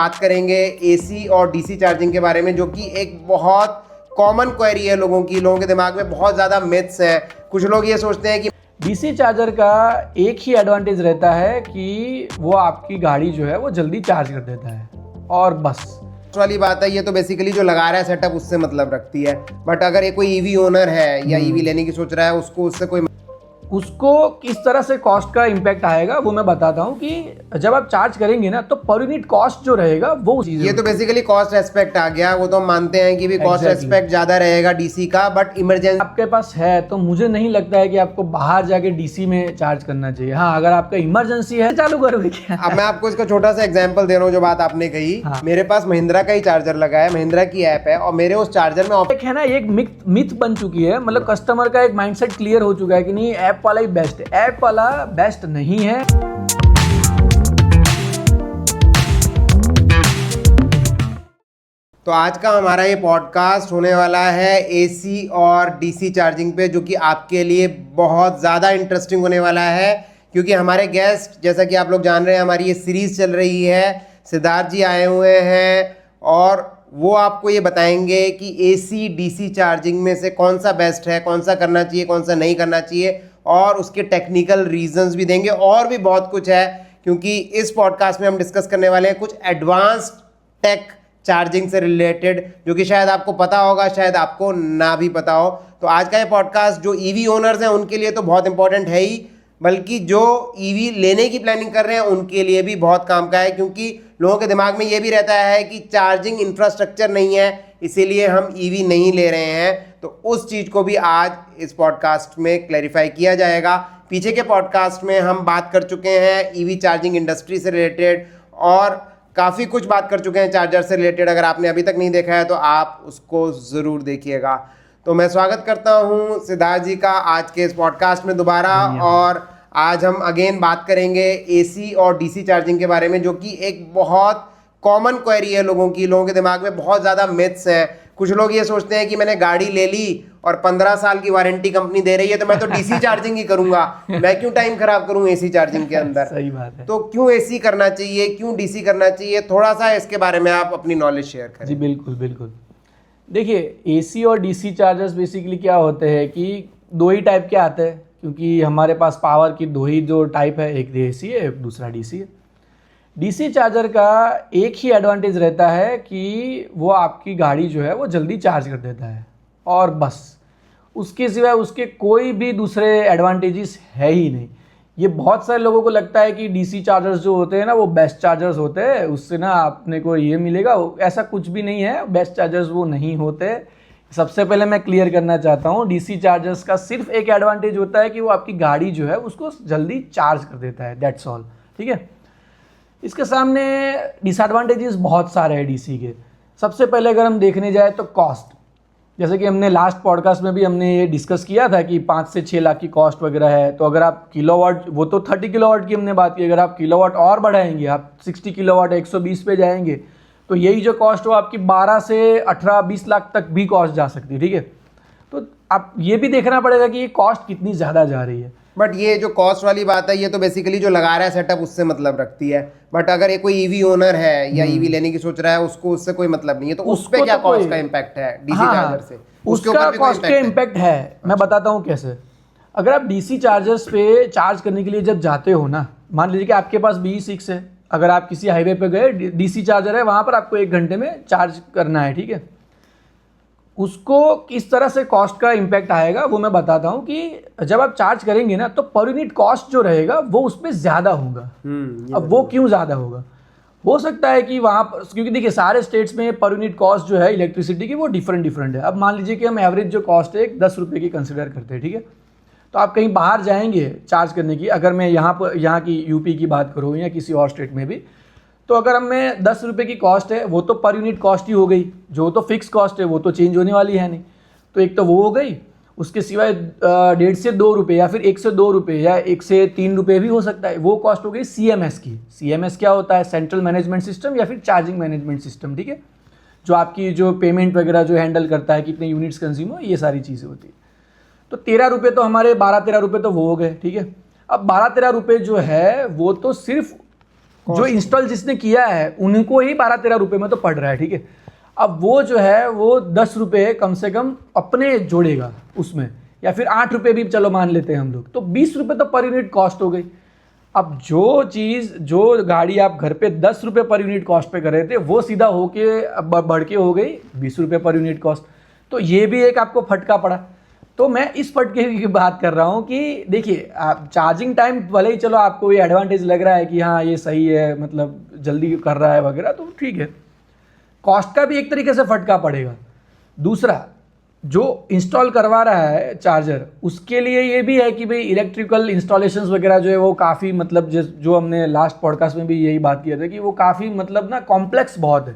बात करेंगे एसी और डीसी चार्जिंग के बारे में, जो कि एक बहुत कॉमन क्वेरी है लोगों के दिमाग में बहुत ज़्यादा मिथ्स हैं। कुछ लोग ये सोचते हैं कि डीसी चार्जर का एक ही एडवांटेज रहता है कि वो आपकी गाड़ी जो है वो जल्दी चार्ज कर देता है और बस वाली बात है। ये तो बेसिकली जो लगा रहा है सेटअप उससे मतलब रखती है, बट अगर ये कोई ईवी ओनर है या ईवी लेने की सोच रहा है उसको उससे कोई उसको किस तरह से कॉस्ट का इम्पैक्ट आएगा वो मैं बताता हूँ कि जब आप चार्ज करेंगे ना तो पर यूनिट कॉस्ट जो रहेगा वो चीज़ ये तो बेसिकली कॉस्ट एस्पेक्ट आ गया। वो तो हम मानते हैं कि भी कॉस्ट एस्पेक्ट ज्यादा रहेगा डीसी का, बट इमरजेंसी आपके पास है तो मुझे नहीं लगता है कि आपको बाहर जाके डीसी में चार्ज करना चाहिए। हाँ, अगर आपका इमरजेंसी है चालू करोगे क्या? अब मैं आपको इसका छोटा सा एग्जांपल दे रहा हूँ जो बात आपने कही। हाँ। मेरे पास महिंद्रा का ही चार्जर लगा है, महिंद्रा की ऐप है और मेरे उस चार्जर में एक है ना, एक मिथ बन चुकी है, मतलब कस्टमर का एक माइंडसेट क्लियर हो चुका है कि नहीं ऐप वाला ही बेस्ट है। ऐप वाला बेस्ट नहीं है। तो आज का हमारा ये पॉडकास्ट होने वाला है एसी और डीसी चार्जिंग पे, जो कि आपके लिए बहुत ज़्यादा इंटरेस्टिंग होने वाला है, क्योंकि हमारे गेस्ट, जैसा कि आप लोग जान रहे हैं, हमारी ये सीरीज़ चल रही है। सिद्धार्थ जी आए हुए हैं और वो आपको ये बताएंगे कि एसी डीसी चार्जिंग में से कौन सा बेस्ट है, कौन सा करना चाहिए, कौन सा नहीं करना चाहिए, और उसके टेक्निकल रीजंस भी देंगे। और भी बहुत कुछ है, क्योंकि इस पॉडकास्ट में हम डिस्कस करने वाले हैं कुछ एडवांस्ड टेक चार्जिंग से रिलेटेड, जो कि शायद आपको पता होगा, शायद आपको ना भी पता हो। तो आज का ये पॉडकास्ट जो ईवी ओनर्स हैं उनके लिए तो बहुत इंपॉर्टेंट है ही, बल्कि जो ईवी लेने की प्लानिंग कर रहे हैं उनके लिए भी बहुत काम का है, क्योंकि लोगों के दिमाग में ये भी रहता है कि चार्जिंग इंफ्रास्ट्रक्चर नहीं है इसीलिए हम ईवी नहीं ले रहे हैं। तो उस चीज़ को भी आज इस पॉडकास्ट में क्लैरिफाई किया जाएगा। पीछे के पॉडकास्ट में हम बात कर चुके हैं ईवी चार्जिंग इंडस्ट्री से रिलेटेड और काफ़ी कुछ बात कर चुके हैं चार्जर से रिलेटेड। अगर आपने अभी तक नहीं देखा है तो आप उसको ज़रूर देखिएगा। तो मैं स्वागत करता हूं सिद्धार्थ जी का आज के इस पॉडकास्ट में दोबारा, और आज हम अगेन बात करेंगे एसी और डीसी चार्जिंग के बारे में, जो कि एक बहुत कॉमन क्वेरी है लोगों के दिमाग में बहुत ज़्यादा मिथ्स हैं। कुछ लोग ये सोचते हैं कि मैंने गाड़ी ले ली और 15 साल की वारंटी कंपनी दे रही है तो मैं तो डीसी चार्जिंग ही करूंगा, मैं क्यों टाइम खराब करूं एसी चार्जिंग के अंदर। सही बात है। तो क्यों एसी करना चाहिए, क्यों डीसी करना चाहिए, थोड़ा सा इसके बारे में आप अपनी नॉलेज शेयर करें। जी बिल्कुल बिल्कुल। देखिए, एसी और डीसी चार्जर्स बेसिकली क्या होते हैं कि दो ही टाइप के आते हैं, क्योंकि हमारे पास पावर की दो ही जो टाइप है, एक एसी है एक दूसरा डीसी है। डीसी चार्जर का एक ही एडवांटेज रहता है कि वो आपकी गाड़ी जो है वो जल्दी चार्ज कर देता है और बस, उसके सिवाय उसके कोई भी दूसरे एडवांटेजेस है ही नहीं। ये बहुत सारे लोगों को लगता है कि डीसी चार्जर्स जो होते हैं ना वो बेस्ट चार्जर्स होते हैं, उससे ना आपने को ये मिलेगा, ऐसा कुछ भी नहीं है। बेस्ट चार्जर्स वो नहीं होते। सबसे पहले मैं क्लियर करना चाहता हूँ, डीसी चार्जर्स का सिर्फ एक एडवांटेज होता है कि वो आपकी गाड़ी जो है उसको जल्दी चार्ज कर देता है, दैट्स ऑल। ठीक है, इसके सामने डिसएडवांटेजेस बहुत सारे हैं डीसी के। सबसे पहले अगर हम देखने जाए तो कॉस्ट, जैसे कि हमने लास्ट पॉडकास्ट में भी हमने ये डिस्कस किया था कि 5 से 6 लाख की कॉस्ट वगैरह है। तो अगर आप किलोवाट, वो तो 30 किलोवाट की हमने बात की, अगर आप किलोवाट और बढ़ाएंगे, आप 60 किलोवाट 120 पे जाएंगे, तो यही जो कॉस्ट हो आपकी 12 से 18-20 लाख तक भी कॉस्ट जा सकती है। ठीक है, तो आप ये भी देखना पड़ेगा कि ये कॉस्ट कितनी ज़्यादा जा रही है। बट ये जो कॉस्ट वाली बात है, ये तो बेसिकली जो लगा रहा है सेटअप उससे मतलब रखती है। बट अगर ये कोई ईवी ओनर है या ईवी लेने की सोच रहा है उसको उससे कोई मतलब नहीं है, तो उस पे क्या कॉस्ट का इम्पैक्ट है डीसी चार्जर से? उसका कॉस्ट का इम्पैक्ट है, मैं बताता हूँ कैसे। अगर आप डीसी चार्जर्स पे चार्ज करने के लिए जब जाते हो ना, मान लीजिए कि आपके पास BE6 है, अगर आप किसी हाईवे पे गए, डीसी चार्जर है, वहाँ पर आपको 1 घंटे में चार्ज करना है। ठीक है, उसको किस तरह से कॉस्ट का इम्पैक्ट आएगा वो मैं बताता हूँ कि जब आप चार्ज करेंगे ना तो पर यूनिट कॉस्ट जो रहेगा वो उसमें ज़्यादा होगा। अब वो क्यों ज़्यादा होगा? हो सकता है कि वहाँ पर, क्योंकि देखिए सारे स्टेट्स में पर यूनिट कॉस्ट जो है इलेक्ट्रिसिटी की वो डिफरेंट है। अब मान लीजिए कि हम एवरेज जो कॉस्ट है 10 रुपये की कंसिडर करते हैं। ठीक है, तो आप कहीं बाहर जाएंगे चार्ज करने की, अगर मैं यहाँ की यूपी की बात करूँ या किसी और स्टेट में भी, तो अगर हमें 10 रुपये की कॉस्ट है, वो तो पर यूनिट कॉस्ट ही हो गई, जो तो फिक्स कॉस्ट है वो तो चेंज होने वाली है नहीं। तो एक तो वो हो गई, उसके सिवाय 1.5 से 2 रुपये या फिर 1 से 2 रुपये या 1 से 3 रुपये भी हो सकता है, वो कॉस्ट हो गई CMS की। CMS क्या होता है? सेंट्रल मैनेजमेंट सिस्टम या फिर चार्जिंग मैनेजमेंट सिस्टम। ठीक है, जो आपकी जो पेमेंट वगैरह जो हैंडल करता है, कितने यूनिट्स कंज्यूम हो, ये सारी चीज़ें होती है। तो 13 रुपये तो हमारे 12-13 रुपये तो वो हो गए। ठीक है, अब 12-13 रुपये जो है वो तो सिर्फ जो इंस्टॉल जिसने किया है उनको ही 12-13 रुपए में तो पड़ रहा है, ठीक है। अब वो जो है वो 10 रुपये कम से कम अपने जोड़ेगा उसमें, या फिर 8 रुपये भी चलो मान लेते हैं हम लोग, तो 20 रुपये तो पर यूनिट कॉस्ट हो गई। अब जो गाड़ी आप घर पे 10 रुपये पर यूनिट कॉस्ट पे कर रहे थे वो सीधा होके बढ़ के हो गई 20 रुपये पर यूनिट कॉस्ट। तो ये भी एक आपको फटका पड़ा। तो मैं इस फटके की बात कर रहा हूँ कि देखिए, आप चार्जिंग टाइम भले ही चलो आपको ये एडवांटेज लग रहा है कि हाँ ये सही है, मतलब जल्दी कर रहा है वगैरह, तो ठीक है, कॉस्ट का भी एक तरीके से फटका पड़ेगा। दूसरा, जो इंस्टॉल करवा रहा है चार्जर, उसके लिए ये भी है कि भाई इलेक्ट्रिकल इंस्टॉलेशंस वगैरह जो है वो काफ़ी, मतलब जो हमने लास्ट पॉडकास्ट में भी यही बात किया था कि वो काफ़ी मतलब ना कॉम्प्लेक्स बहुत है।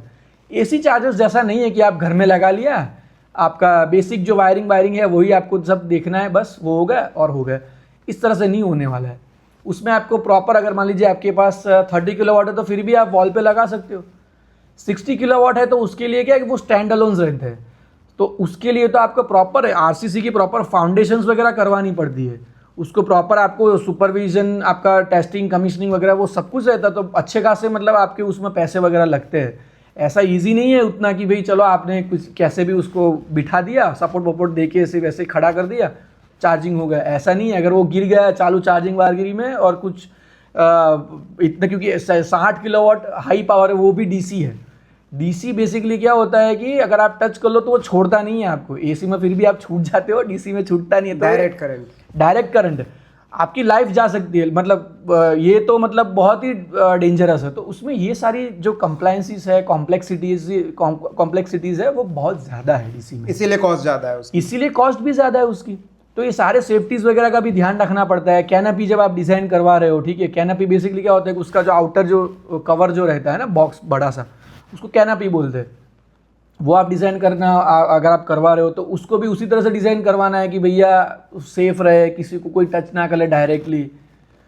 एसी चार्जर्स जैसा नहीं है कि आप घर में लगा लिया, आपका बेसिक जो वायरिंग है वही आपको सब देखना है, बस वो हो गया और हो गया। इस तरह से नहीं होने वाला है। उसमें आपको प्रॉपर, अगर मान लीजिए आपके पास 30 किलोवाट है तो फिर भी आप वॉल पे लगा सकते हो। 60 किलोवाट है तो उसके लिए क्या है कि वो स्टैंड अलोन्स रहते हैं, तो उसके लिए तो आपको प्रॉपर आरसीसी की प्रॉपर फाउंडेशंस वगैरह करवानी पड़ती है, उसको प्रॉपर आपको सुपरविजन, आपका टेस्टिंग, कमीशनिंग वगैरह वो सब कुछ रहता है। तो अच्छे खासे मतलब आपके उसमें पैसे वगैरह लगते हैं। ऐसा इजी नहीं है उतना कि भाई चलो आपने कुछ कैसे भी उसको बिठा दिया, सपोर्ट वपोर्ट दे के ऐसे वैसे खड़ा कर दिया, चार्जिंग हो गया, ऐसा नहीं है। अगर वो गिर गया चालू चार्जिंग वारगिरी में और कुछ इतना, क्योंकि 60 किलोवाट हाई पावर है, वो भी डीसी है। डीसी बेसिकली क्या होता है कि अगर आप टच कर लो तो वो छोड़ता नहीं है आपको। एसी में फिर भी आप छूट जाते हो, डीसी में छूटता नहीं है। तो डायरेक्ट करंट आपकी लाइफ जा सकती है, मतलब ये तो मतलब बहुत ही डेंजरस है। तो उसमें ये सारी जो कंप्लायंसेस है, कॉम्प्लेक्सिटीज है, वो बहुत ज़्यादा है डीसी में, इसीलिए कॉस्ट ज़्यादा है उसकी। इसीलिए कॉस्ट भी ज़्यादा है उसकी। तो ये सारे सेफ्टीज़ वगैरह का भी ध्यान रखना पड़ता है। कैनपी जब आप डिज़ाइन करवा रहे हो, ठीक है, कैनपी बेसिकली क्या होता है कि उसका जो आउटर जो कवर जो रहता है ना, बॉक्स बड़ा सा, उसको कैनपी बोलते हैं। वो आप डिज़ाइन करना, अगर आप करवा रहे हो तो उसको भी उसी तरह से डिज़ाइन करवाना है कि भैया सेफ रहे, किसी को कोई टच ना करे डायरेक्टली।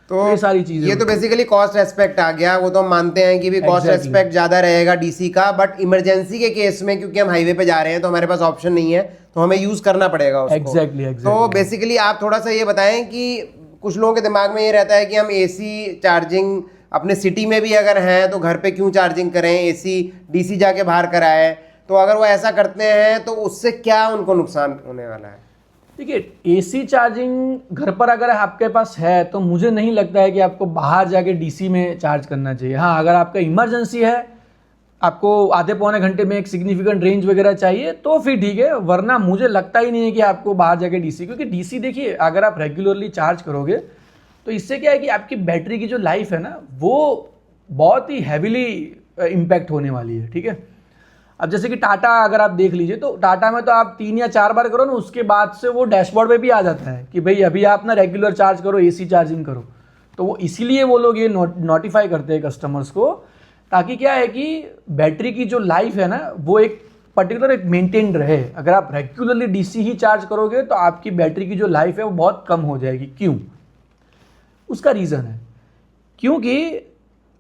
तो ये सारी चीज़ें, ये तो बेसिकली कॉस्ट एस्पेक्ट आ गया। वो तो हम मानते हैं कि भी कॉस्ट एस्पेक्ट ज़्यादा रहेगा डीसी का, बट इमरजेंसी के केस में क्योंकि हम हाईवे पे जा रहे हैं तो हमारे पास ऑप्शन नहीं है, तो हमें यूज़ करना पड़ेगा उसको। एग्जैक्टली। तो बेसिकली आप थोड़ा सा ये बताएं कि कुछ लोगों के दिमाग में ये रहता है कि हम एसी चार्जिंग अपने सिटी में भी अगर हैं तो घर पे क्यों चार्जिंग करें, एसी डीसी जाके बाहर कराएं। तो अगर वो ऐसा करते हैं तो उससे क्या उनको नुकसान होने वाला है? देखिए, एसी चार्जिंग घर पर अगर आपके पास है तो मुझे नहीं लगता है कि आपको बाहर जाके डीसी में चार्ज करना चाहिए। हाँ, अगर आपका इमरजेंसी है, आपको आधे पौने घंटे में एक सिग्निफिकेंट रेंज वगैरह चाहिए तो फिर ठीक है, वरना मुझे लगता ही नहीं है कि आपको बाहर जाके डीसी, क्योंकि डीसी देखिए अगर आप रेगुलरली चार्ज करोगे तो इससे क्या है कि आपकी बैटरी की जो लाइफ है ना, वो बहुत ही हैविली इम्पैक्ट होने वाली है, ठीक है। अब जैसे कि टाटा अगर आप देख लीजिए तो टाटा में तो आप 3 या 4 बार करो ना, उसके बाद से वो डैशबोर्ड पे भी आ जाता है कि भाई अभी आप ना रेगुलर चार्ज करो, एसी चार्जिंग करो। तो वो इसीलिए वो लोग ये नोटिफाई करते हैं कस्टमर्स को, ताकि क्या है कि बैटरी की जो लाइफ है ना वो एक पर्टिकुलर एक मेंटेन्ड रहे। अगर आप रेगुलरली डीसी ही चार्ज करोगे तो आपकी बैटरी की जो लाइफ है वो बहुत कम हो जाएगी। क्यों? उसका रीज़न है क्योंकि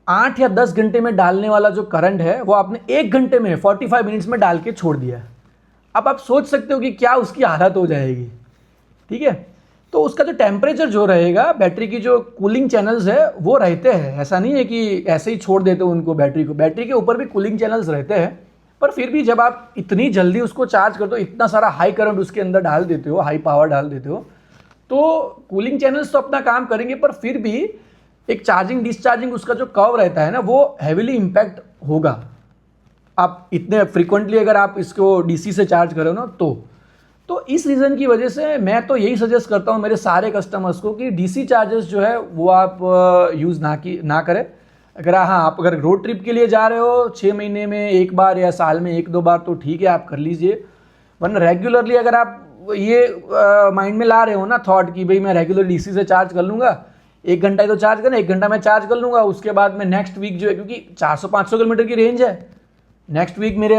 8 या 10 घंटे में डालने वाला जो करंट है वो आपने 1 घंटे में 45 मिनट्स में डाल के छोड़ दिया है। अब आप सोच सकते हो कि क्या उसकी हालत हो जाएगी, ठीक है। तो उसका जो टेम्परेचर जो रहेगा, बैटरी की जो कूलिंग चैनल्स है वो रहते हैं। ऐसा नहीं है कि ऐसे ही छोड़ देते हो उनको, बैटरी के ऊपर भी कूलिंग चैनल्स रहते हैं। पर फिर भी जब आप इतनी जल्दी उसको चार्ज करते हो, इतना सारा हाई करंट उसके अंदर डाल देते हो, हाई पावर डाल देते हो, तो कूलिंग चैनल्स तो अपना काम करेंगे, पर फिर भी एक चार्जिंग डिस्चार्जिंग उसका जो कर्व रहता है ना, वो हैविली इम्पैक्ट होगा। आप इतने फ्रीक्वेंटली अगर आप इसको डीसी से चार्ज करो ना, तो इस रीज़न की वजह से मैं तो यही सजेस्ट करता हूँ मेरे सारे कस्टमर्स को कि डीसी चार्जर्स जो है वो आप यूज़ ना करें। अगर आप अगर रोड ट्रिप के लिए जा रहे हो 6 महीने में 1 बार या साल में 1-2 बार तो ठीक है, आप कर लीजिए। वरना रेगुलरली अगर आप ये माइंड में ला रहे हो ना थॉट कि भाई मैं रेगुलर डीसी से चार्ज कर लूँगा, 1 घंटा ही तो चार्ज करना, 1 घंटा मैं चार्ज कर लूँगा, उसके बाद में नेक्स्ट वीक जो है, क्योंकि 400-500 किलोमीटर की रेंज है, नेक्स्ट वीक मेरे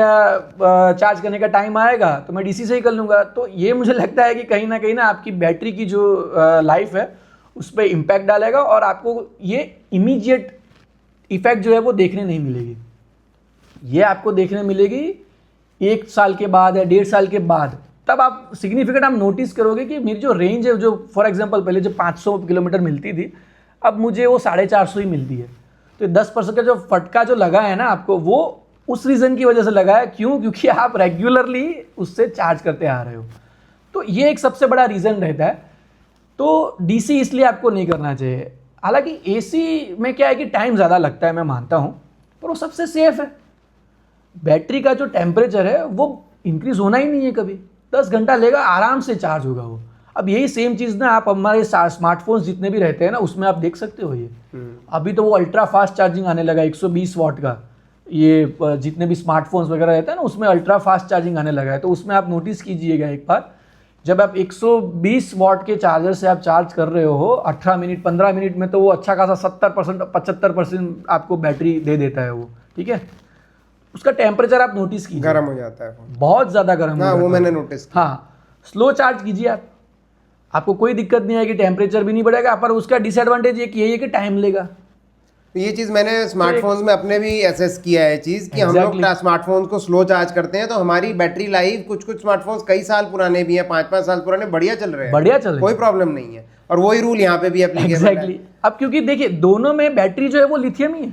चार्ज करने का टाइम आएगा तो मैं डीसी से ही कर लूँगा। तो ये मुझे लगता है कि कहीं ना आपकी बैटरी की जो लाइफ है उस पर इम्पैक्ट डालेगा और आपको ये इमीडिएट इफेक्ट जो है वो देखने नहीं मिलेगी। ये आपको देखने मिलेगी 1 साल के बाद या 1.5 साल के बाद। तब आप सिग्निफिकेंट आप नोटिस करोगे कि मेरी जो रेंज है, जो फॉर एग्जांपल पहले जो 500 किलोमीटर मिलती थी, अब मुझे वो 450 ही मिलती है। तो 10% का जो फटका जो लगा है ना आपको, वो उस रीज़न की वजह से लगा है। क्यों? क्योंकि आप रेगुलरली उससे चार्ज करते आ रहे हो। तो ये एक सबसे बड़ा रीज़न रहता है। तो डीसी इसलिए आपको नहीं करना चाहिए। हालांकि एसी में क्या है कि टाइम ज़्यादा लगता है, मैं मानता हूँ, पर वो सबसे सेफ है। बैटरी का जो टेम्परेचर है वो इंक्रीज होना ही नहीं है कभी। 10 घंटा लेगा, आराम से चार्ज होगा वो। अब यही सेम चीज़ ना आप हमारे स्मार्टफोन्स जितने भी रहते हैं ना, उसमें आप देख सकते हो। ये अभी तो वो अल्ट्रा फास्ट चार्जिंग आने लगा, 120 वाट का। ये जितने भी स्मार्टफोन्स वगैरह रहते हैं ना, उसमें अल्ट्रा फास्ट चार्जिंग आने लगा है। तो उसमें आप नोटिस कीजिएगा एक बार, जब आप 120 वाट के चार्जर से आप चार्ज कर रहे हो 18 मिनट 15 मिनट में, तो वो अच्छा खासा 70% 75% आपको बैटरी दे देता है वो। ठीक है, उसका टेम्परेचर आप नोटिस कीजिए, गर्म हो जाता है फोन। बहुत ज़्यादा गर्म हो हाँ, जाता वो है। मैंने नोटिस किया। हाँ, स्लो चार्ज कीजिए आप, आपको कोई दिक्कत नहीं आएगी, टेम्परेचर भी नहीं बढ़ेगा। पर उसका डिसएडवांटेज एक यही है कि टाइम लेगा। तो ये चीज़ मैंने स्मार्टफोन्स में अपने भी एसेस किया है चीज़ कि हम लोग Exactly. स्मार्टफोन्स को स्लो चार्ज करते हैं तो हमारी बैटरी लाइफ, कुछ स्मार्टफोन्स कई साल पुराने भी हैं, 5-5 साल पुराने, बढ़िया चल रहे हैं, बढ़िया चल रहे हैं। कोई प्रॉब्लम नहीं है। और वही रूल यहाँ पे भी एप्लीकेबल एग्जैक्टली। अब क्योंकि देखिए दोनों में बैटरी जो है वो लिथियम ही है,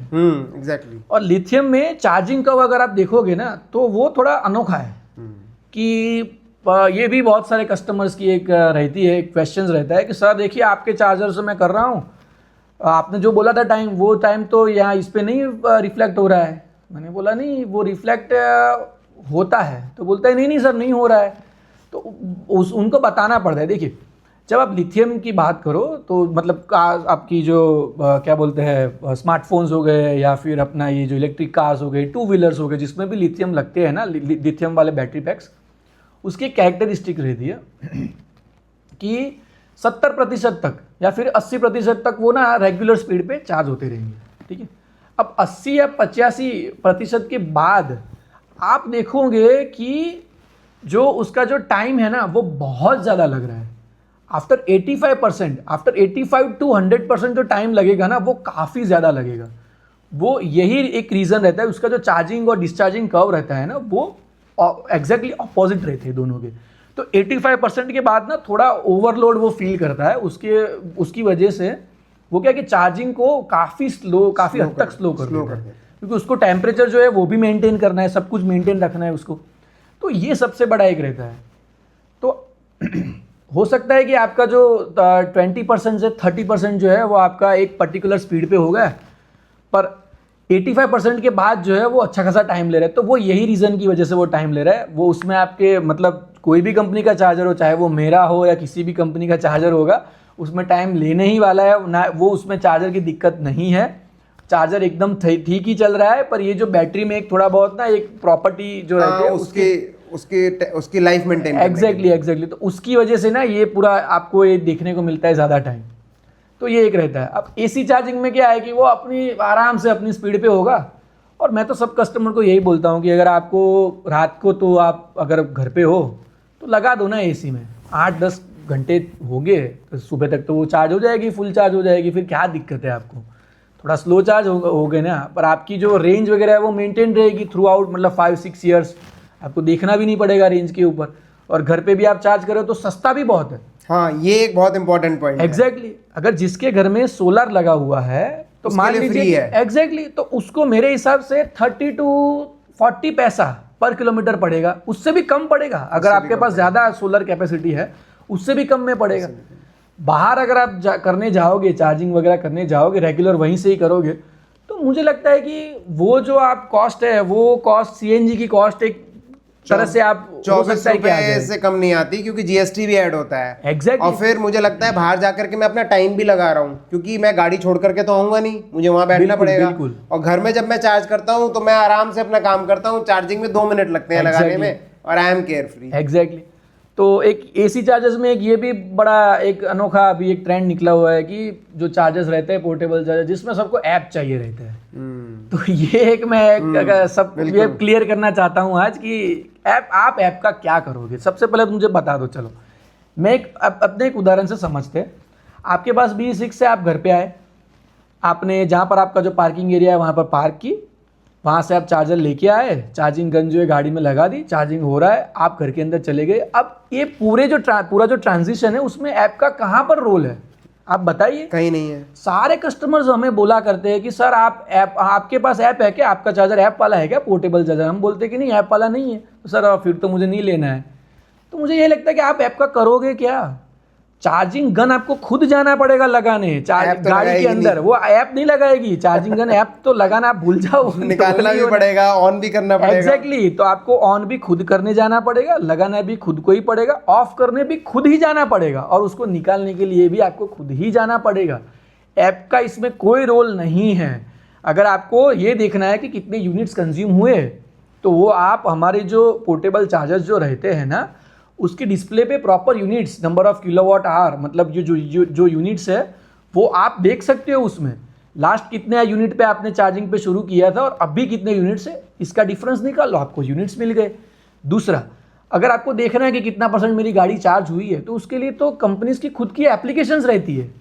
एग्जैक्टली। और लिथियम में चार्जिंग कर्व अगर आप देखोगे ना, तो वो थोड़ा अनोखा है। कि ये भी बहुत सारे कस्टमर्स की एक रहती है, एक क्वेश्चंस रहता है कि सर देखिए आपके चार्जर से मैं कर रहा हूँ, आपने जो बोला था टाइम, वो टाइम तो यहाँ इस पे नहीं रिफ्लेक्ट हो रहा है। मैंने बोला नहीं, वो रिफ्लेक्ट होता है। तो बोलता है नहीं नहीं सर, नहीं हो रहा है। तो उनको बताना पड़ता है। देखिए, जब आप लिथियम की बात करो तो मतलब आपकी जो क्या बोलते हैं स्मार्टफोन्स हो गए, या फिर अपना ये जो इलेक्ट्रिक कार्स हो गए, 2 व्हीलर्स हो गए, जिसमें भी लिथियम लगते हैं ना, लिथियम वाले बैटरी पैक्स, उसकी कैरेक्टरिस्टिक रहती है कि 70% तक या फिर 80% तक वो ना रेगुलर स्पीड पे चार्ज होते रहेंगे। ठीक है, अब 80 या 85% के बाद आप देखोगे कि जो उसका जो टाइम है ना, वो बहुत ज़्यादा लग रहा है। आफ्टर 85 टू 100% जो टाइम लगेगा ना, वो काफ़ी ज़्यादा लगेगा। वो यही एक रीज़न रहता है। उसका जो चार्जिंग और डिस्चार्जिंग कर्व रहता है ना, वो एग्जैक्टली अपोजिट रहते हैं दोनों के। तो 85% के बाद ना थोड़ा ओवरलोड वो फील करता है। उसकी वजह से वो क्या कि चार्जिंग को काफ़ी हद तक स्लो कर देता है, क्योंकि उसको टेम्परेचर जो है वो भी मेंटेन करना है, सब कुछ मेंटेन रखना है उसको। तो ये सबसे बड़ा एक रहता है। तो हो सकता है कि आपका जो 20% से 30% जो है वो आपका एक पर्टिकुलर स्पीड पे होगा, पर 85% के बाद जो है वो अच्छा खासा टाइम ले रहा है। तो वो यही रीज़न की वजह से वो टाइम ले रहा है। वो उसमें आपके मतलब कोई भी कंपनी का चार्जर हो, चाहे वो मेरा हो या किसी भी कंपनी का चार्जर होगा, उसमें टाइम लेने ही वाला है ना। वो उसमें चार्जर की दिक्कत नहीं है, चार्जर एकदम ठीक ही चल रहा है। पर ये जो बैटरी में एक थोड़ा बहुत ना एक प्रॉपर्टी जो रहती है उसकी लाइफ मेंटेन एग्जैक्टली तो उसकी वजह से ना ये पूरा आपको ये देखने को मिलता है ज़्यादा टाइम। तो ये एक रहता है। अब एसी चार्जिंग में क्या है कि वो अपनी आराम से अपनी स्पीड पे होगा। और मैं तो सब कस्टमर को यही बोलता हूँ कि अगर आपको रात को, तो आप अगर घर पे हो तो लगा दो ना एसी में, 8-10 घंटे हो गए तो सुबह तक तो वो चार्ज हो जाएगी, फुल चार्ज हो जाएगी। फिर क्या दिक्कत है आपको? थोड़ा स्लो चार्ज हो गए ना, पर आपकी जो रेंज वगैरह है वो मेंटेन रहेगी थ्रू आउट, मतलब 5-6 ईयर्स। आपको देखना भी नहीं पड़ेगा रेंज के ऊपर। और घर पे भी आप चार्ज करो तो सस्ता भी बहुत है। हाँ, ये एक बहुत इंपॉर्टेंट पॉइंट है। एग्जैक्टली। अगर जिसके घर में सोलर लगा हुआ है तो मान लीजिए एग्जैक्टली, तो उसको मेरे हिसाब से 30 to 40 पैसा पर किलोमीटर पड़ेगा, उससे भी कम पड़ेगा। अगर आपके पास ज़्यादा सोलर कैपेसिटी है, उससे भी कम में पड़ेगा। बाहर अगर आप करने जाओगे, चार्जिंग वगैरह करने जाओगे, रेगुलर वहीं से ही करोगे, तो मुझे लगता है कि वो जो आप कॉस्ट है, वो कॉस्ट सीएनजी की कॉस्ट एक तरह से आप 24 रुपए से कम नहीं आती, क्योंकि जीएसटी भी ऐड होता है। एग्जैक्टली। और फिर मुझे लगता है बाहर जाकर के मैं अपना टाइम भी लगा रहा हूँ, क्योंकि मैं गाड़ी छोड़ करके तो आऊंगा नहीं, मुझे वहां बैठना पड़ेगा। और घर में जब मैं चार्ज करता हूँ तो मैं आराम से अपना काम करता हूँ। चार्जिंग में 2 मिनट लगते हैं लगाने में, और I am care free. Exactly. तो एक एसी चार्जर्स में एक ये भी बड़ा एक अनोखा अभी एक ट्रेंड निकला हुआ है कि जो चार्जर्स रहते हैं पोर्टेबल चार्जर, जिसमें सबको ऐप चाहिए रहता है। तो ये एक मैं सब ये क्लियर करना चाहता हूँ आज कि आप ऐप का क्या करोगे। सबसे पहले मुझे बता दो। चलो मैं अपने एक उदाहरण से समझते हैं। आपके पास B6 से आप घर पे आए, आपने जहाँ पर आपका जो पार्किंग एरिया है वहाँ पर पार्क की, वहाँ से आप चार्जर लेके आए, चार्जिंग गन जो है गाड़ी में लगा दी, चार्जिंग हो रहा है, आप घर के अंदर चले गए। अब ये पूरा जो ट्रांजिशन है उसमें ऐप का कहाँ पर रोल है? आप बताइए, कहीं नहीं है। सारे कस्टमर्स हमें बोला करते हैं कि सर आप ऐप, आपके पास ऐप है क्या, आपका चार्जर ऐप वाला है क्या, पोर्टेबल चार्जर। हम बोलते हैं कि नहीं ऐप वाला नहीं है। तो सर फिर तो मुझे नहीं लेना है। तो मुझे ये लगता है कि आप ऐप का करोगे क्या, चार्जिंग गन आपको खुद जाना पड़ेगा लगाने ऐप तो गाड़ी के लगाएगी अंदर, नहीं। वो ऐप नहीं लगाएगी चार्जिंग गन, ऐप तो लगाना आप भूल जाओ निकालना भी पड़ेगा, ऑन भी करना पड़ेगा। एग्जैक्टली तो आपको ऑन भी खुद करने जाना पड़ेगा, लगाना भी खुद को ही पड़ेगा, ऑफ करने भी खुद ही जाना पड़ेगा, और उसको निकालने के लिए भी आपको खुद ही जाना पड़ेगा। ऐप का इसमें कोई रोल नहीं है। अगर आपको ये देखना है कि कितने यूनिट्स कंज्यूम हुए, तो वो आप हमारे जो पोर्टेबल चार्जर्स जो रहते हैं ना, उसके डिस्प्ले पे proper units, number of kilowatt hour, मतलब जो यूनिट्स है वो आप देख सकते हो। उसमें लास्ट कितने यूनिट पे आपने चार्जिंग पे शुरू किया था और अभी कितने यूनिट्स है, इसका डिफरेंस निकाल लो, आपको यूनिट्स मिल गए। दूसरा, अगर आपको देखना है कि कितना % मेरी गाड़ी चार्ज हुई है, तो उसके लिए तो कंपनीज की खुद की एप्लीकेशंस रहती है।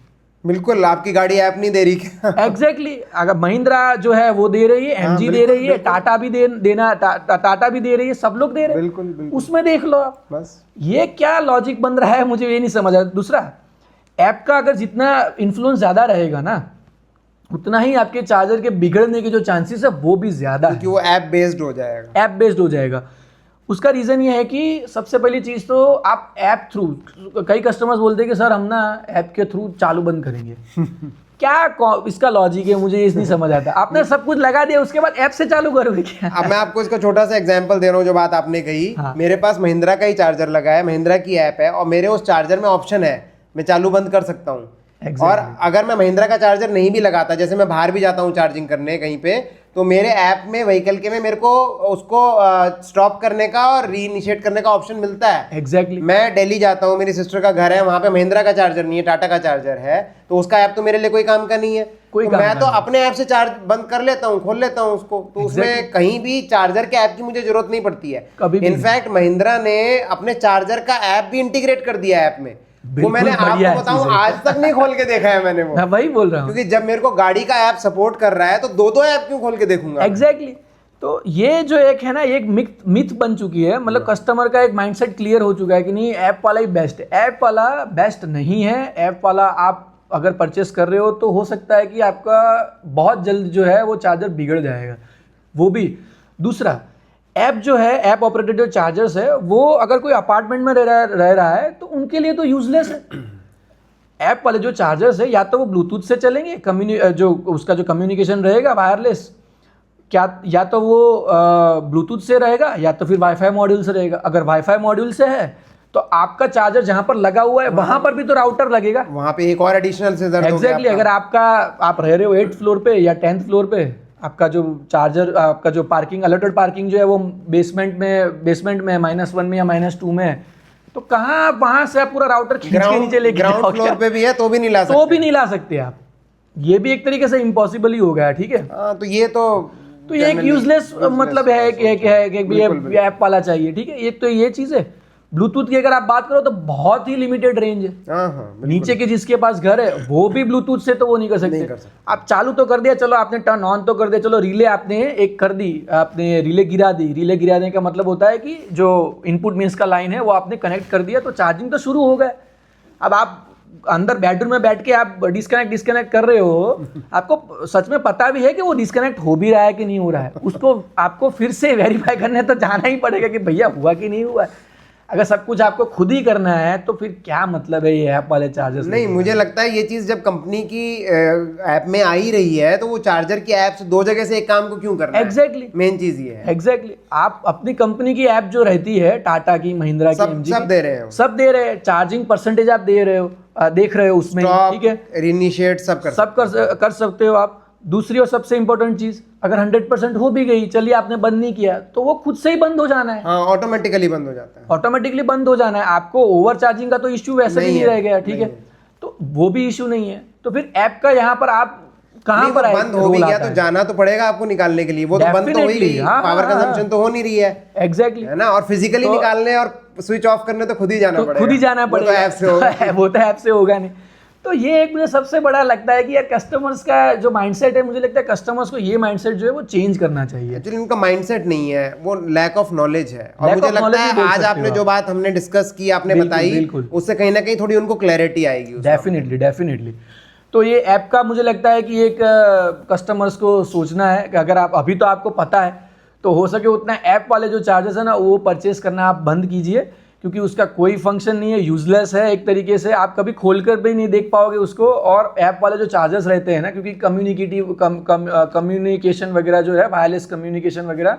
बिल्कुल, आपकी गाड़ी ऐप नहीं दे रही क्या? एग्जैक्टली अगर महिंद्रा जो है वो दे रही है, एमजी दे रही है, टाटा भी टाटा भी दे रही है, सब लोग दे रहे हैं। बिल्कुल। उसमें देख लो आप, बस ये क्या लॉजिक बन रहा है, मुझे ये नहीं समझ आ रहा। दूसरा, ऐप का अगर जितना इन्फ्लुएंस ज़्यादा रहेगा ना, उतना ही आपके चार्जर के बिगड़ने के जो चांसेस है वो भी ज़्यादा है, क्योंकि वो ऐप बेस्ड हो जाएगा। ऐप बेस्ड हो जाएगा। उसका रीज़न ये है कि सबसे पहली चीज़ तो आप ऐप थ्रू, कई कस्टमर्स बोलते हैं कि सर हम ना ऐप के थ्रू चालू बंद करेंगे क्या इसका लॉजिक है, मुझे ये नहीं समझ आता। आपने सब कुछ लगा दिया, उसके बाद ऐप से चालू करोगे क्या? अब मैं आपको इसका छोटा सा एग्जांपल दे रहा हूँ, जो बात आपने कही। हाँ। मेरे पास महिंद्रा का ही चार्जर लगा है, महिंद्रा की ऐप है, और मेरे उस चार्जर में ऑप्शन है मैं चालू बंद कर सकता हूँ। और अगर मैं महिंद्रा का चार्जर नहीं भी लगाता, जैसे मैं बाहर भी जाता हूँ चार्जिंग करने कहीं पे, तो मेरे ऐप में व्हीकल के में मेरे को उसको स्टॉप करने का और रीइनिशिएट करने का ऑप्शन मिलता है। एग्जैक्टली मैं दिल्ली जाता हूँ, मेरी सिस्टर का घर है, वहाँ पे महिंद्रा का चार्जर नहीं है, टाटा का चार्जर है, तो उसका ऐप तो मेरे लिए कोई काम का नहीं है। कोई तो काम मैं का तो नहीं। अपने ऐप से चार्ज बंद कर लेता हूँ, खोल लेता हूँ उसको, तो उसमें कहीं भी चार्जर के ऐप की मुझे जरूरत नहीं पड़ती है। कभी भी इनफैक्ट महिंद्रा ने अपने चार्जर का ऐप भी इंटीग्रेट कर दिया ऐप में। वो मैंने बढ़िया आपको बताऊं, चीज़ है। आज तक नहीं खोल के देखा है मैंने वो। मैं वही बोल रहा हूँ, क्योंकि जब मेरे को गाड़ी का ऐप सपोर्ट कर रहा है तो दो ऐप क्यों खोल के देखूंगा। एग्जैक्टली तो ये जो एक है ना, एक मिथ बन चुकी है, मतलब कस्टमर का एक माइंडसेट क्लियर हो चुका है कि नहीं ऐप वाला ही बेस्ट है। ऐप वाला बेस्ट नहीं है। ऐप वाला आप अगर परचेस कर रहे हो तो हो सकता है कि आपका बहुत जल्द जो है वो चार्जर बिगड़ जाएगा, वो भी। दूसरा, ऐप जो है, ऐप ऑपरेटेड जो चार्जर्स है, वो अगर कोई अपार्टमेंट में रह रहा है तो उनके लिए तो यूजलेस है। ऐप वाले जो चार्जर्स है, या तो वो ब्लूटूथ से चलेंगे, जो उसका जो कम्युनिकेशन रहेगा वायरलेस, क्या या तो वो ब्लूटूथ से रहेगा या तो फिर वाईफाई मॉड्यूल से रहेगा। अगर वाईफाई मॉड्यूल से है तो आपका चार्जर जहां पर लगा हुआ है वहां पर भी तो राउटर लगेगा, वहां पे एक और एडिशनल से दर्द एग्जैक्टली। अगर आप रह रहे हो 8th फ्लोर पे या 10th फ्लोर पे, आपका जो चार्जर, आपका जो पार्किंग, अलर्टेड पार्किंग जो है वो बेसमेंट में -1 में या -2 में है, तो कहाँ आप वहां से आप पूरा राउटर खींच के नीचे लेके ग्राउंड फ्लोर पे भी है तो भी नहीं ला सकते। तो भी नहीं ला सकते आप। ये भी एक तरीके से इम्पॉसिबल ही हो गया, ठीक है। हाँ, तो ये तो ये एक यूजलेस मतलब है कि ऐप वाला चाहिए, ठीक है। एक तो ये चीज़ है। ब्लूटूथ की अगर आप बात करो तो बहुत ही लिमिटेड रेंज है। हाँ, नीचे के जिसके पास घर है वो भी ब्लूटूथ से तो वो नहीं कर सकते। आप चालू तो कर दिया, चलो आपने टर्न ऑन तो कर दिया, चलो रिले आपने एक कर दी, आपने रिले गिरा दी। रिले गिराने का मतलब होता है कि जो इनपुट मीन्स का लाइन है वो आपने कनेक्ट कर दिया, तो चार्जिंग तो शुरू हो गए। अब आप अंदर बेडरूम में बैठ के आप डिस्कनेक्ट कर रहे हो, आपको सच में पता भी है कि वो डिस्कनेक्ट हो भी रहा है कि नहीं हो रहा है, उसको आपको फिर से वेरीफाई करने तो जाना ही पड़ेगा कि भैया हुआ कि नहीं हुआ। अगर सब कुछ आपको खुद ही करना है तो फिर क्या मतलब है ये ऐप वाले चार्जर्स? नहीं, मुझे लगता है ये चीज़ जब कंपनी की ऐप में आ ही रही है तो वो चार्जर की ऐप से दो जगह से एक काम को क्यों करना है? एग्जैक्टली, मेन चीज़ ये है। एग्जैक्टली आप अपनी कंपनी की ऐप जो रहती है, टाटा की, महिंद्रा की, एमजी सब दे रहे हो, सब दे रहे हैं। चार्जिंग परसेंटेज आप देख रहे हो उसमें, ठीक है, रीइनिशिएट सब कर सकते हो आप। दूसरी और सबसे इंपॉर्टेंट चीज, अगर 100% हो भी गई, चलिए आपने बंद नहीं किया, तो वो खुद से ही बंद हो जाना है। हाँ, ऑटोमेटिकली बंद हो जाता है। ऑटोमेटिकली बंद हो जाना है। आपको ओवर चार्जिंग का तो इश्यू वैसे भी नहीं रह गया, ठीक है, तो वो भी इश्यू नहीं है। तो फिर ऐप का यहाँ पर आप कहाँ पर बंद हो भी गया तो जाना तो पड़ेगा आपको निकालने के लिए। वो तो बंद तो हो ही गई, पावर कंजम्पशन तो हो नहीं रही है, एग्जैक्टली, है ना। और फिजिकली निकालने और स्विच ऑफ करने तो खुद ही जाना पड़ेगा, खुद ही जाना पड़ेगा, वो तो ऐप से वो तो ऐप से होगा नहीं। तो ये एक मुझे सबसे बड़ा लगता है कि यार कस्टमर्स का जो माइंडसेट है, मुझे लगता है कस्टमर्स को ये माइंडसेट जो है वो चेंज करना चाहिए। एक्चुअली उनका माइंडसेट नहीं है, वो लैक ऑफ नॉलेज है। और Lack मुझे of लगता knowledge है भी बोल आज सकते आपने हो जो आप। बात हमने डिस्कस की, आपने बिल्कुल, बताई, बिल्कुल। उससे कहीं ना कहीं थोड़ी उनको क्लैरिटी आएगी। Definitely definitely. तो ये ऐप का मुझे लगता है कि एक कस्टमर्स को सोचना है कि अगर आप अभी तो आपको पता है तो हो सके उतना ऐप वाले जो चार्जेस है ना वो परचेस करना आप बंद कीजिए, क्योंकि उसका कोई फंक्शन नहीं है, यूजलेस है एक तरीके से, आप कभी खोलकर भी नहीं देख पाओगे उसको। और ऐप वाले जो चार्जेस रहते हैं ना, क्योंकि कम्युनिकेशन वगैरह जो है, वायरलेस कम्युनिकेशन वगैरह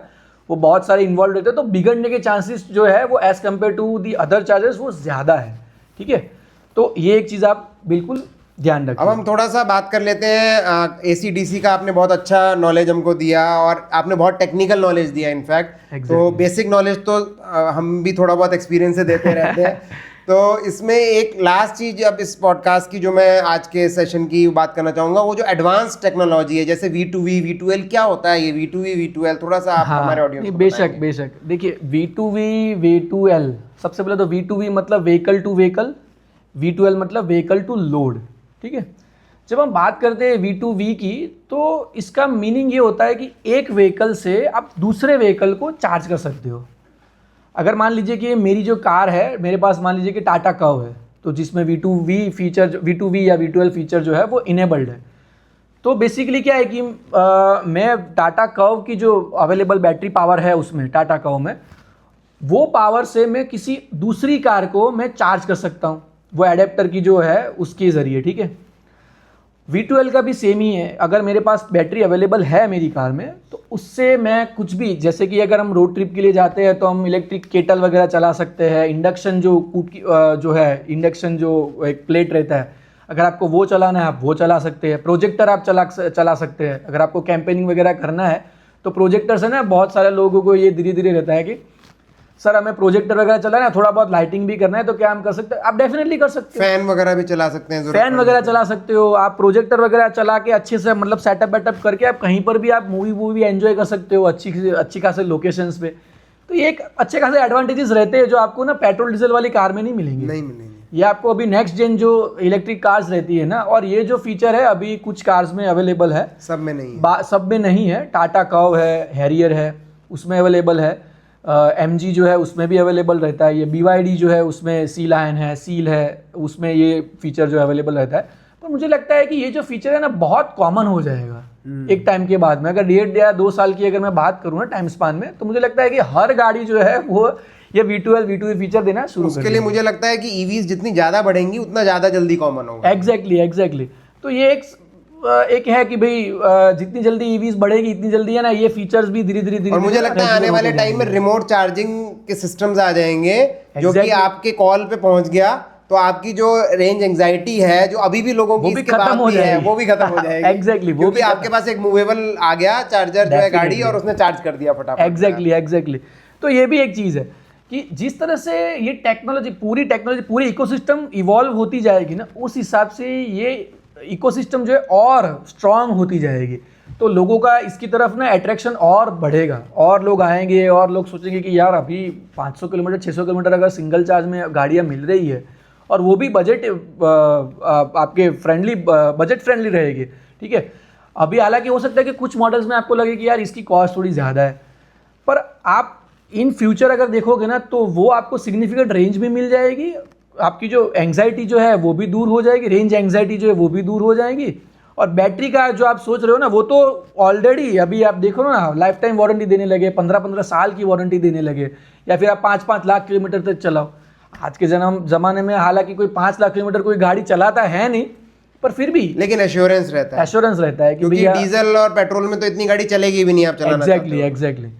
वो बहुत सारे इन्वॉल्व रहते हैं, तो बिगड़ने के चांसेस जो है वो as compared to the other charges वो ज़्यादा है। ठीक है, तो ये एक चीज़ आप बिल्कुल ध्यान रखिए। अब हम थोड़ा सा बात कर लेते हैं एसी डीसी का। आपने बहुत अच्छा नॉलेज हमको दिया और आपने बहुत टेक्निकल नॉलेज दिया इनफैक्ट। तो बेसिक नॉलेज तो हम भी थोड़ा बहुत एक्सपीरियंस से देते रहते हैं। तो इसमें एक लास्ट चीज अब इस पॉडकास्ट की जो मैं आज के सेशन की बात करना चाहूंगा, वो जो एडवांस टेक्नोलॉजी है, जैसे V2V V2L, क्या होता है ये V2V V2L, थोड़ा सा आप हमारे ऑडियंस को बेशक बेशक। देखिए V2V V2L, सबसे पहले तो V2V मतलब व्हीकल टू व्हीकल, V2L मतलब व्हीकल टू लोड। ठीक है, जब हम बात करते हैं V2V की तो इसका मीनिंग ये होता है कि एक व्हीकल से आप दूसरे व्हीकल को चार्ज कर सकते हो। अगर मान लीजिए कि मेरी जो कार है, मेरे पास मान लीजिए कि टाटा कर्व है, तो जिसमें V2V फीचर, V2V या V2L फीचर जो है वो इनेबल्ड है। तो बेसिकली क्या है कि मैं टाटा कर्व की जो अवेलेबल बैटरी पावर है उसमें, टाटा कर्व में, वो पावर से मैं किसी दूसरी कार को मैं चार्ज कर सकता हूँ, वो एडेप्टर की जो है उसके ज़रिए। ठीक है, V2L का भी सेम ही है। अगर मेरे पास बैटरी अवेलेबल है मेरी कार में तो उससे मैं कुछ भी, जैसे कि अगर हम रोड ट्रिप के लिए जाते हैं तो हम इलेक्ट्रिक केटल वगैरह चला सकते हैं, इंडक्शन जो कूट की जो है, इंडक्शन जो एक प्लेट रहता है, अगर आपको वो चलाना है आप वो चला सकते हैं। प्रोजेक्टर आप चला सकते हैं। अगर आपको कैंपेनिंग वगैरह करना है तो प्रोजेक्टर से ना बहुत सारे लोगों को ये धीरे धीरे रहता है कि सर हमें प्रोजेक्टर वगैरह चलाना है, थोड़ा बहुत लाइटिंग भी करना है, तो क्या हम कर सकते हैं? आप डेफिनेटली कर सकते हो। फैन वगैरह भी चला सकते हैं, फैन वगैरह चला सकते हो आप, प्रोजेक्टर वगैरह चला के अच्छे से मतलब सेटअप वेटअप करके आप कहीं पर भी आप मूवी एंजॉय कर सकते हो अच्छी खासे लोकेशंस पे। तो ये एक अच्छे खासे एडवांटेजेस रहते हैं जो आपको ना पेट्रोल डीजल वाली कार में नहीं मिलेंगे। ये आपको अभी नेक्स्ट जेन जो इलेक्ट्रिक कार्स रहती है ना, और ये जो फीचर है अभी कुछ कार्स में अवेलेबल है, सब में नहीं है। सब में नहीं है। टाटा कर्व है, हैरियर है, उसमें अवेलेबल है। MG जो है उसमें भी अवेलेबल रहता है। ये BYD जो है उसमें सी लायन है, सील है, उसमें ये फीचर जो अवेलेबल रहता है। पर मुझे लगता है कि ये जो फीचर है ना बहुत कॉमन हो जाएगा एक टाइम के बाद में। अगर 1.5 या 2 साल की अगर मैं बात करूँ ना टाइम स्पान में, तो मुझे लगता है कि हर गाड़ी जो है वो ये V2L V2V फीचर देना शुरू कर। उसके लिए मुझे लगता है कि EVs जितनी ज़्यादा बढ़ेंगी उतना ज़्यादा जल्दी कॉमन होगा। एग्जैक्टली। तो ये एक है कि भाई जितनी जल्दी EVs बढ़ेगी इतनी जल्दी है ना ये फीचर्स भी धीरे धीरे। और मुझे लगता है आने वाले टाइम में रिमोट चार्जिंग के सिस्टम्स आ जाएंगे, जो कि आपके कॉल पे पहुंच गया तो आपकी जो रेंज एंजाइटी है जो अभी भी लोगों की इसके बाद भी है वो भी खत्म हो जाएगी। एग्जैक्टली, वो क्योंकि आपके पास एक मूवेबल आ गया चार्जर जो है गाड़ी, और उसने चार्ज कर दिया फटाफट। एग्जैक्टली। तो ये भी एक चीज़ है कि जिस तरह से ये टेक्नोलॉजी पूरी इकोसिस्टम इवॉल्व होती जाएगी ना, उस हिसाब से ये इकोसिस्टम जो है और स्ट्रांग होती जाएगी। तो लोगों का इसकी तरफ ना अट्रैक्शन और बढ़ेगा, और लोग आएंगे और लोग सोचेंगे कि यार अभी 500 किलोमीटर 600 किलोमीटर अगर सिंगल चार्ज में गाड़ियाँ मिल रही है और वो भी बजट आपके बजट फ्रेंडली रहेगी। ठीक है, अभी हालांकि हो सकता है कि कुछ मॉडल्स में आपको लगे कि यार इसकी कॉस्ट थोड़ी ज़्यादा है, पर आप इन फ्यूचर अगर देखोगे ना तो वो आपको सिग्निफिकेंट रेंज भी मिल जाएगी, आपकी जो एंग्जाइटी जो है वो भी दूर हो जाएगी, रेंज एंग्जाइटी जो है वो भी दूर हो जाएगी। और बैटरी का जो आप सोच रहे हो ना, वो तो ऑलरेडी अभी आप देखो ना लाइफ टाइम वारंटी देने लगे, 15-15 साल की वारंटी देने लगे, या फिर आप 5-5 लाख किलोमीटर तक चलाओ। आज के ज़माने में हालांकि कोई 5 लाख किलोमीटर कोई गाड़ी चलाता है नहीं, पर फिर भी लेकिन एश्योरेंस रहता है कि भैया डीजल और पेट्रोल में तो इतनी गाड़ी चलेगी भी नहीं आप चलाना। एग्जैक्टली।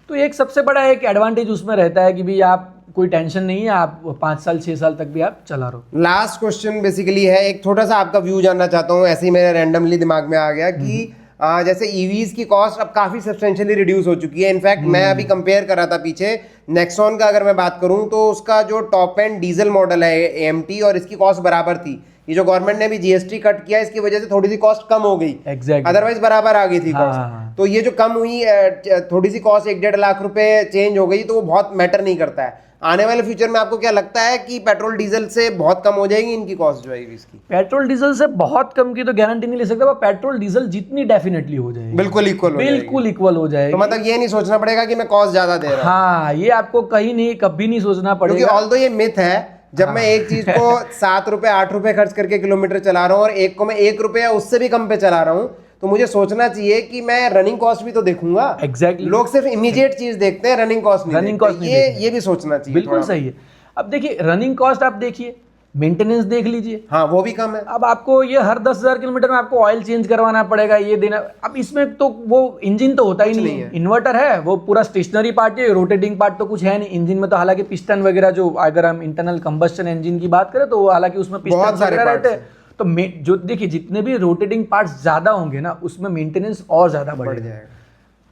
तो एक सबसे बड़ा एक एडवांटेज उसमें रहता है कि भाई आप कोई टेंशन नहीं है, आप 5 साल 6 साल तक भी आप चला रहो। लास्ट क्वेश्चन बेसिकली है, एक छोटा सा आपका व्यू जानना चाहता हूँ, ऐसे ही मेरे रैंडमली दिमाग में आ गया कि जैसे EVs की कॉस्ट अब काफ़ी सब्सटेंशियली रिड्यूस हो चुकी है। इनफैक्ट मैं अभी कंपेयर कर रहा था पीछे, नेक्सॉन का अगर मैं बात करूं तो उसका जो टॉप एंड डीजल मॉडल है AMT, और इसकी कॉस्ट बराबर थी। ये जो गवर्नमेंट ने भी GST कट किया इसकी वजह से थोड़ी सी कॉस्ट कम हो गई, अदरवाइज बराबर आ गई थी कॉस्ट। तो ये जो कम हुई थोड़ी सी कॉस्ट 1-1.5 लाख रुपए चेंज हो गई, तो वो बहुत मैटर नहीं करता है। आने वाले फ्यूचर में आपको क्या लगता है कि पेट्रोल डीजल से बहुत कम हो जाएगी इनकी कॉस्ट जो आएगी इसकी? पेट्रोल डीजल से बहुत कम की तो गारंटी नहीं ले सकता, पर पेट्रोल डीजल जितनी डेफिनेटली हो जाएगी, बिल्कुल इक्वल बिल्कुल इक्वल हो जाएगी। तो मतलब ये नहीं सोचना पड़ेगा कि मैं कॉस्ट ज्यादा दे रहा हूँ। हाँ, ये आपको कहीं नहीं कभी नहीं सोचना क्योंकि पड़ेगा। ऑल्दो ये मिथ है, जब मैं एक चीज को 7 रुपए 8 रुपए खर्च करके किलोमीटर चला रहा हूँ और एक को मैं 1 रुपया उससे भी कम पे चला रहा हूँ, तो मुझे सोचना चाहिए कि मैं रनिंग कॉस्ट भी तो देखूंगा। Exactly. लोग सिर्फ इमीडिएट चीज देखते हैं, रनिंग कॉस्ट नहीं रनिंग देखते। कॉस्ट नहीं देखते। ये भी सोचना चाहिए। बिल्कुल थोड़ा। सही है। अब देखिए रनिंग कॉस्ट आप देखिए, मेंटेनेंस देख लीजिए, हाँ वो भी कम है। अब आपको ये हर 10,000 किलोमीटर में आपको ऑयल चेंज करवाना पड़ेगा, ये देना। अब इसमें तो वो इंजन तो होता ही नहीं है, इन्वर्टर है, वो पूरा स्टेशनरी पार्ट है, रोटेटिंग पार्ट तो कुछ है नहीं इंजन में। तो हालांकि पिस्टन वगैरह, जो अगर हम इंटरनल कंबस्शन इंजन की बात करें तो हालांकि उसमें पिस्टन वगैरह रहते हैं। तो जो देखिए जितने भी रोटेटिंग पार्ट्स ज्यादा होंगे ना, उसमें मेंटेनेंस और ज्यादा बढ़ जाएगा।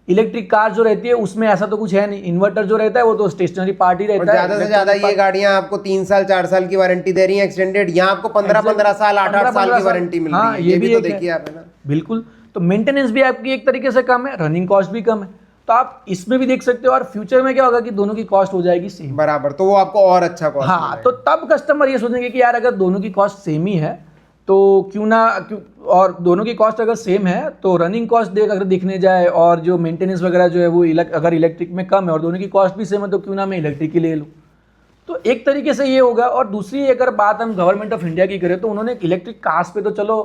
इलेक्ट्रिक कार जो रहती है उसमें ऐसा तो कुछ है नहीं, इन्वर्टर जो रहता है वो तो स्टेशनरी पार्ट ही रहता है। ज्यादा से ज्यादा ये गाड़ियां आपको 3 साल 4 साल की वारंटी दे रही हैं एक्सटेंडेड, यहाँ आपको 15 साल 8 साल की वारंटी मिल रही है। ये भी तो देखिए आप, है ना। बिल्कुल, तो मेंटेनेंस भी आपकी एक तरीके से कम है, रनिंग कॉस्ट भी कम है, तो आप इसमें भी देख सकते हो। और फ्यूचर में क्या होगा कि दोनों की कॉस्ट हो जाएगी सेम बराबर, तो वो आपको और अच्छा कॉस्ट। हाँ, तो तब कस्टमर ये सोचेंगे कि यार अगर दोनों की कॉस्ट सेम ही है तो क्यों ना, और दोनों की कॉस्ट अगर सेम है तो रनिंग कॉस्ट अगर देखने जाए और जो मेंटेनेंस वगैरह जो है वो अगर इलेक्ट्रिक में कम है और दोनों की कॉस्ट भी सेम है, तो क्यों ना मैं इलेक्ट्रिक की ले लूँ। तो एक तरीके से ये होगा। और दूसरी अगर बात हम गवर्नमेंट ऑफ इंडिया की करें तो उन्होंने इलेक्ट्रिक कार्स पे तो चलो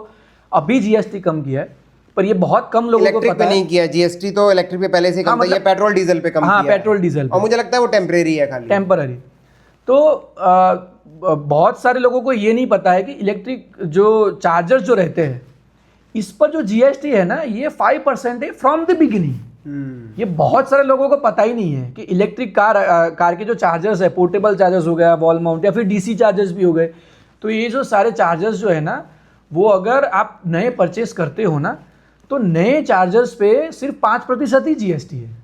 अभी जीएसटी कम किया है, पर ये बहुत कम लोगों को पता है। नहीं किया जीएसटी, तो इलेक्ट्रिक पे पहले से कम था, ये पेट्रोल डीजल पे कम हाँ, किया है। पेट्रोल डीजल और मुझे लगता है वो टेम्परेरी है, खाली टेम्पररी। तो बहुत सारे लोगों को ये नहीं पता है कि इलेक्ट्रिक जो चार्जर्स जो रहते हैं इस पर जो जीएसटी है ना, ये 5% है फ्रॉम द बिगिनिंग। ये बहुत सारे लोगों को पता ही नहीं है कि इलेक्ट्रिक कार के जो चार्जर्स है, पोर्टेबल चार्जर्स हो गया, वॉल माउंट, या फिर डीसी चार्जर्स भी हो गए, तो ये जो सारे चार्जर्स जो है ना, वो अगर आप नए परचेस करते हो ना, तो नए चार्जर्स पे सिर्फ 5% ही जीएसटी है।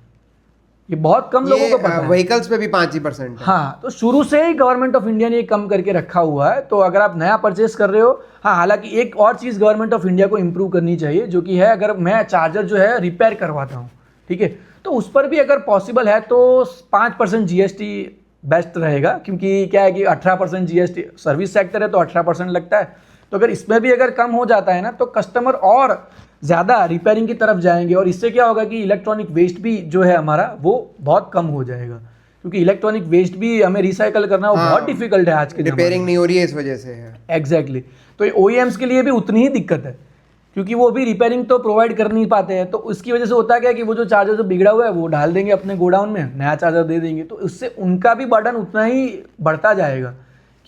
ये बहुत कम लोगों को पता है। व्हीकल्स पे भी 5% है। हाँ, तो शुरू से ही गवर्नमेंट ऑफ इंडिया ने ये कम करके रखा हुआ है। तो अगर आप नया परचेस कर रहे हो, हाँ, हालांकि एक और चीज़ गवर्नमेंट ऑफ इंडिया को इम्प्रूव करनी चाहिए, जो कि है अगर मैं चार्जर जो है रिपेयर करवाता हूँ, ठीक है, तो उस पर भी अगर पॉसिबल है तो 5% जीएसटी बेस्ट रहेगा। क्योंकि क्या है कि 18% जीएसटी सर्विस सेक्टर है तो 18% लगता है। तो अगर इसमें भी अगर कम हो जाता है ना, तो कस्टमर और ज़्यादा रिपेयरिंग की तरफ जाएंगे। और इससे क्या होगा कि इलेक्ट्रॉनिक वेस्ट भी जो है हमारा वो बहुत कम हो जाएगा। क्योंकि इलेक्ट्रॉनिक वेस्ट भी हमें रिसाइकल करना वो बहुत डिफिकल्ट है आज के ज़माने में। रिपेयरिंग नहीं हो रही है इस वजह से है। एग्जैक्टली। तो OEMs के लिए भी उतनी ही दिक्कत है, क्योंकि वो भी रिपेयरिंग तो प्रोवाइड कर नहीं पाते हैं। तो उसकी वजह से होता क्या है कि वो जो चार्जर जो बिगड़ा हुआ है वो डाल देंगे अपने गोडाउन में, नया चार्जर दे देंगे। तो उससे उनका भी बर्डन उतना ही बढ़ता जाएगा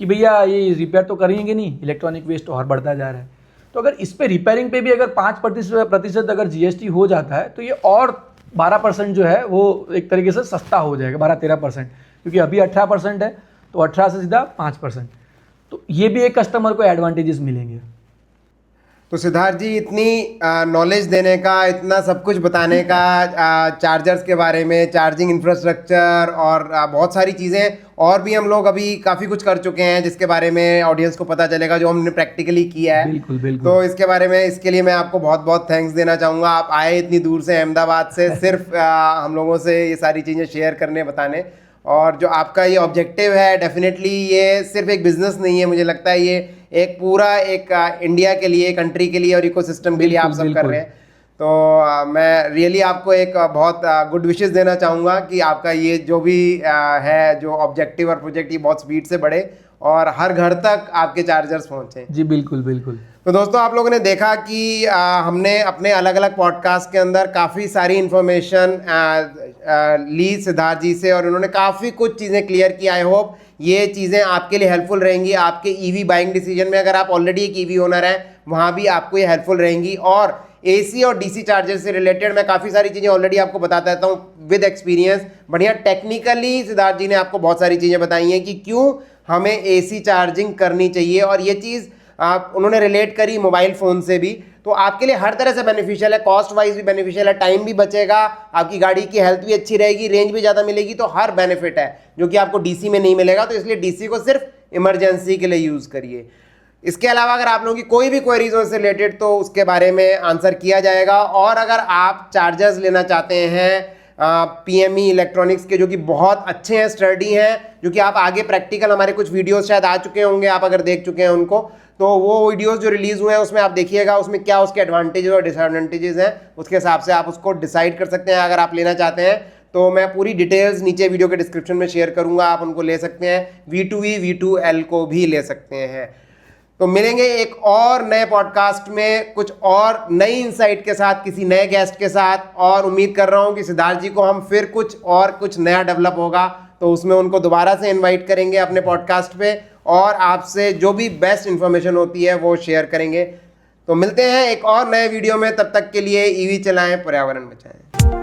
कि भैया ये रिपेयर तो करेंगे नहीं, इलेक्ट्रॉनिक वेस्ट और बढ़ता जा रहा है। तो अगर इस पे रिपेयरिंग पे भी अगर 5% अगर जीएसटी हो जाता है, तो ये और 12% जो है वो एक तरीके से सस्ता हो जाएगा, 12-13%। क्योंकि अभी 18% है, तो 18 से सीधा 5%। तो ये भी एक कस्टमर को एडवांटेजेस मिलेंगे। तो सिद्धार्थ जी, इतनी नॉलेज देने का, इतना सब कुछ बताने का, चार्जर्स के बारे में, चार्जिंग इंफ्रास्ट्रक्चर और बहुत सारी चीज़ें और भी हम लोग अभी काफ़ी कुछ कर चुके हैं जिसके बारे में ऑडियंस को पता चलेगा, जो हमने प्रैक्टिकली किया है। बिल्कुल बिल्कुल। तो इसके बारे में, इसके लिए मैं आपको बहुत बहुत थैंक्स देना चाहूँगा। आप आए इतनी दूर से, अहमदाबाद से, सिर्फ हम लोगों से ये सारी चीज़ें शेयर करने, बताने। और जो आपका ये ऑब्जेक्टिव है, डेफिनेटली ये सिर्फ एक बिजनेस नहीं है, मुझे लगता है ये एक पूरा एक इंडिया के लिए, कंट्री के लिए और इकोसिस्टम के लिए आप सब कर रहे हैं। तो मैं रियली आपको एक बहुत गुड विशेस देना चाहूँगा कि आपका ये जो भी है, जो ऑब्जेक्टिव और प्रोजेक्ट, ये बहुत स्पीड से बढ़े और हर घर तक आपके चार्जर्स पहुँचे। जी बिल्कुल बिल्कुल। तो दोस्तों, आप लोगों ने देखा कि हमने अपने अलग अलग पॉडकास्ट के अंदर काफ़ी सारी इन्फॉर्मेशन ली सिद्धार्थ जी से और उन्होंने काफ़ी कुछ चीज़ें क्लियर की। आई होप ये चीज़ें आपके लिए हेल्पफुल रहेंगी आपके ईवी बाइंग डिसीजन में। अगर आप ऑलरेडी एक ईवी ओनर हैं, वहाँ भी आपको ये हेल्पफुल रहेंगी। और एसी और डीसी चार्जर से रिलेटेड मैं काफ़ी सारी चीज़ें ऑलरेडी आपको बताता रहता हूँ विद एक्सपीरियंस। बढ़िया टेक्निकली सिद्धार्थ जी ने आपको बहुत सारी चीज़ें बताई हैं कि क्यों हमें एसी चार्जिंग करनी चाहिए। और ये चीज़ आप उन्होंने रिलेट करी मोबाइल फ़ोन से भी, तो आपके लिए हर तरह से बेनिफिशियल है। कॉस्ट वाइज भी बेनिफिशियल है, टाइम भी बचेगा, आपकी गाड़ी की हेल्थ भी अच्छी रहेगी, रेंज भी ज़्यादा मिलेगी। तो हर बेनिफिट है जो कि आपको डीसी में नहीं मिलेगा। तो इसलिए डीसी को सिर्फ इमरजेंसी के लिए यूज़ करिए। इसके अलावा अगर आप लोगों की कोई भी क्वेरीज हो इससे रिलेटेड, तो उसके बारे में आंसर किया जाएगा। और अगर आप चार्जर्स लेना चाहते हैं PME इलेक्ट्रॉनिक्स के, जो कि बहुत अच्छे हैं, स्टडी हैं, जो कि आप आगे प्रैक्टिकल हमारे कुछ वीडियोस शायद आ चुके होंगे, आप अगर देख चुके हैं उनको, तो वो वीडियोस जो रिलीज हुए हैं उसमें आप देखिएगा, उसमें क्या उसके एडवांटेजेस और डिसएडवांटेजेस हैं, उसके हिसाब से आप उसको डिसाइड कर सकते हैं। अगर आप लेना चाहते हैं तो मैं पूरी डिटेल्स नीचे वीडियो के डिस्क्रिप्शन में शेयर करूंगा, आप उनको ले सकते हैं। V2V V2L को भी ले सकते हैं। तो मिलेंगे एक और नए पॉडकास्ट में कुछ और नई इंसाइट के साथ, किसी नए गेस्ट के साथ, और उम्मीद कर रहा हूं कि सिद्धार्थ जी को हम फिर कुछ नया डेवलप होगा तो उसमें उनको दोबारा से इनवाइट करेंगे अपने पॉडकास्ट पे, और आपसे जो भी बेस्ट इंफॉर्मेशन होती है वो शेयर करेंगे। तो मिलते हैं एक और नए वीडियो में, तब तक के लिए ईवी चलाएं, पर्यावरण बचाएं।